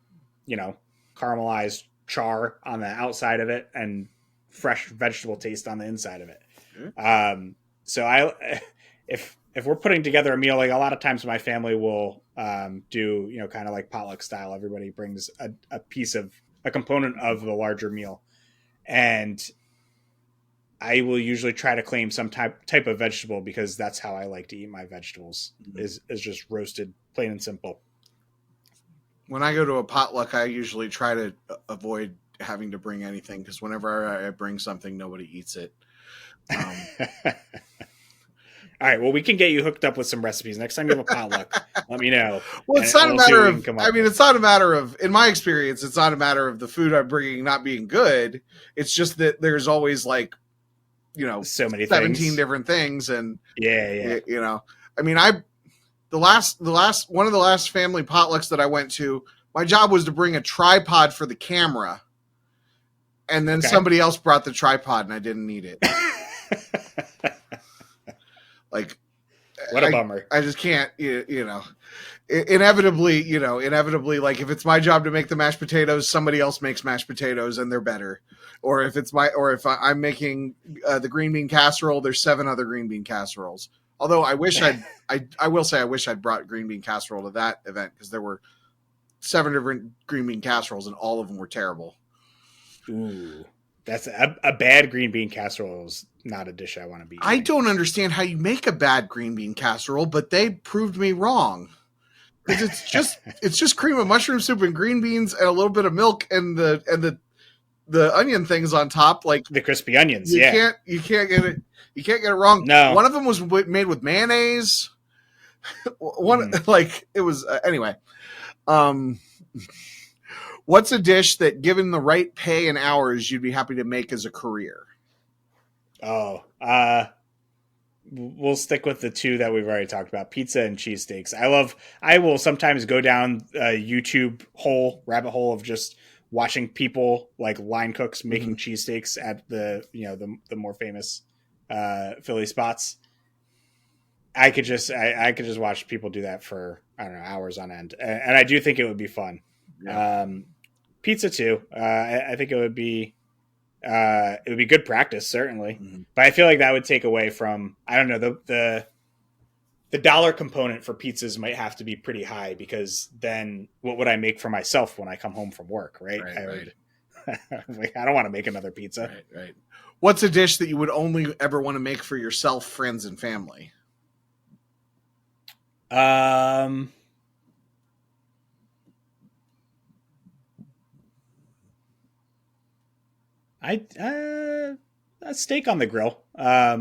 caramelized char on the outside of it and fresh vegetable taste on the inside of it. So if we're putting together a meal, like a lot of times my family will do, kind of like potluck style. Everybody brings a piece of a component of the larger meal, and I will usually try to claim some type of vegetable, because that's how I like to eat my vegetables, is just roasted, plain and simple. When I go to a potluck, I usually try to avoid having to bring anything, because whenever I bring something, nobody eats it. All right. Well, we can get you hooked up with some recipes. Next time you have a potluck, let me know. Well, it's not a matter of, it's not a matter of, in my experience, it's not a matter of the food I'm bringing not being good. It's just that there's always like, so many 17 things. different things. And one of the last family potlucks that I went to, my job was to bring a tripod for the camera. And then somebody else brought the tripod and I didn't need it. Like, what a bummer. I just can't, inevitably, like if it's my job to make the mashed potatoes, somebody else makes mashed potatoes and they're better. Or if I'm making the green bean casserole, there's 7 other green bean casseroles. Although I wish I will say I wish I'd brought green bean casserole to that event, because there were 7 different green bean casseroles and all of them were terrible. Ooh, that's a bad green bean casserole is not a dish I want to be eating. I don't understand how you make a bad green bean casserole, but they proved me wrong. It's just cream of mushroom soup and green beans and a little bit of milk and the onion things on top, like the crispy onions. You can't get it. You can't get it wrong. No, one of them was made with mayonnaise. It was anyway. What's a dish that, given the right pay and hours, you'd be happy to make as a career? We'll stick with the two that we've already talked about: pizza and cheesesteaks. I will sometimes go down a YouTube rabbit hole of just watching people like line cooks making cheesesteaks at the more famous Philly spots. I could just watch people do that for, I don't know, hours on end, and I do think it would be fun. Yeah. Pizza too. I think it would be good practice, certainly. But I feel like that would take away from, I don't know, the dollar component for pizzas might have to be pretty high, because then what would I make for myself when I come home from work, right? I don't want to make another pizza. Right. What's a dish that you would only ever want to make for yourself, friends, and family? A steak on the grill. I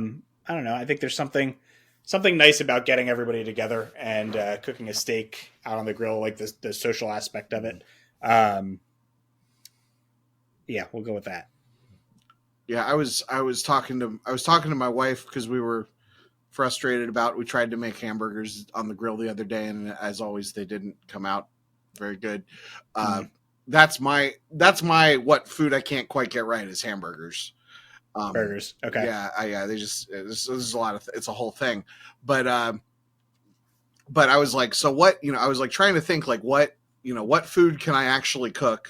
don't know. I think there's something nice about getting everybody together and cooking a steak out on the grill, like the social aspect of it. Yeah, we'll go with that. Yeah, I was talking to my wife because we were frustrated we tried to make hamburgers on the grill the other day, and as always, they didn't come out very good. That's my what food I can't quite get right is hamburgers. Burgers. Okay. Yeah. They just, this is a lot of, it's a whole thing, but I was like, so what, I was like trying to think like what food can I actually cook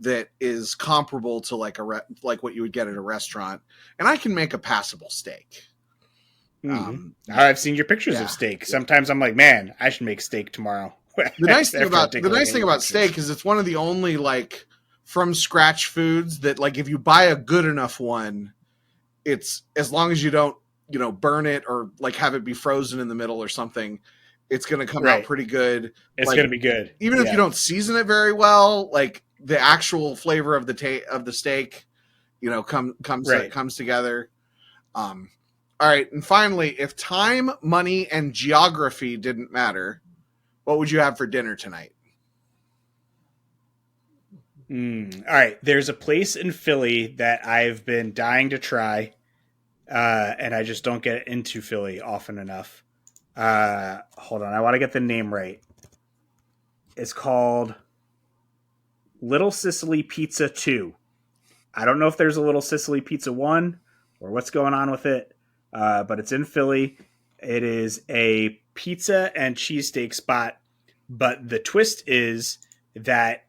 that is comparable to like like what you would get at a restaurant, and I can make a passable steak. I've seen your pictures of steak. Sometimes I'm like, man, I should make steak tomorrow. The nice thing about steak is it's one of the only like from scratch foods that, like, if you buy a good enough one, it's, as long as you don't, burn it or like have it be frozen in the middle or something, it's going to come out pretty good. It's going to be good. Even if you don't season it very well, like the actual flavor of the steak, comes together. All right. And finally, if time, money, and geography didn't matter, what would you have for dinner tonight? All right. There's a place in Philly that I've been dying to try, and I just don't get into Philly often enough. Hold on. I want to get the name right. It's called Little Sicily Pizza 2. I don't know if there's a Little Sicily Pizza 1 or what's going on with it, but it's in Philly. It is a pizza and cheesesteak spot, but the twist is that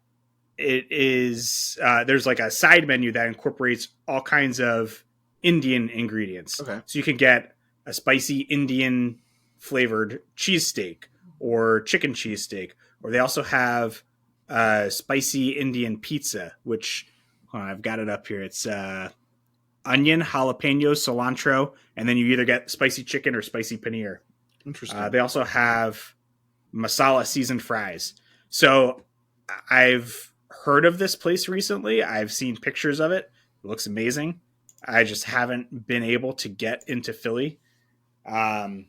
it is there's like a side menu that incorporates all kinds of Indian ingredients. Okay. So you can get a spicy Indian flavored cheesesteak or chicken cheesesteak, or they also have spicy Indian pizza, which I've got it up here. It's onion, jalapeno, cilantro, and then you either get spicy chicken or spicy paneer. Interesting. They also have masala seasoned fries. So I've heard of this place recently. I've seen pictures of it. It looks amazing. I just haven't been able to get into Philly. But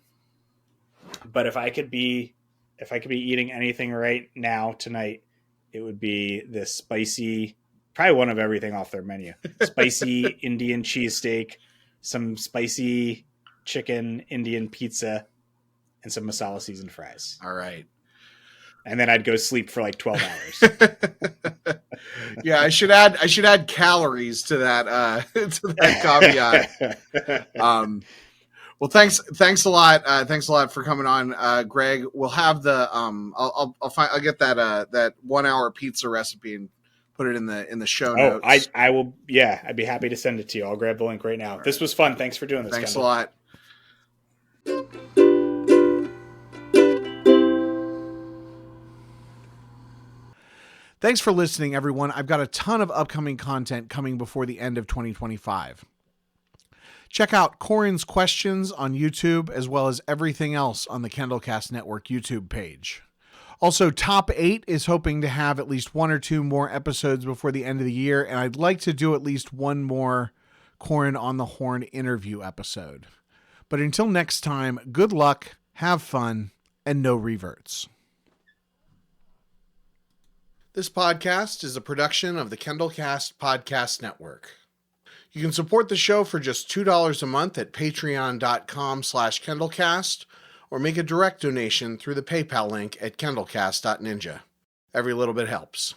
if I could be eating anything right now tonight, it would be this spicy, probably one of everything off their menu. Spicy Indian cheesesteak, some spicy chicken Indian pizza, and some masala seasoned fries. All right. And then I'd go sleep for like 12 hours. Yeah, I should add calories to that caveat. Well, thanks a lot. Thanks a lot for coming on, Greg. We'll have the I'll get that 1 hour pizza recipe and put it in the show notes. I will. Yeah, I'd be happy to send it to you. I'll grab the link right now. This was fun. Thanks for doing this. Thanks Kendall. a lot. Thanks for listening, everyone. I've got a ton of upcoming content coming before the end of 2025. Check out Corran's Questions on YouTube, as well as everything else on the Kendallcast Network YouTube page. Also, Top 8 is hoping to have at least 1 or 2 more episodes before the end of the year, and I'd like to do at least 1 more Corran on the Horn interview episode. But until next time, good luck, have fun, and no reverts. This podcast is a production of the KendallCast Podcast Network. You can support the show for just $2 a month at patreon.com/KendallCast or make a direct donation through the PayPal link at kendallcast.ninja. Every little bit helps.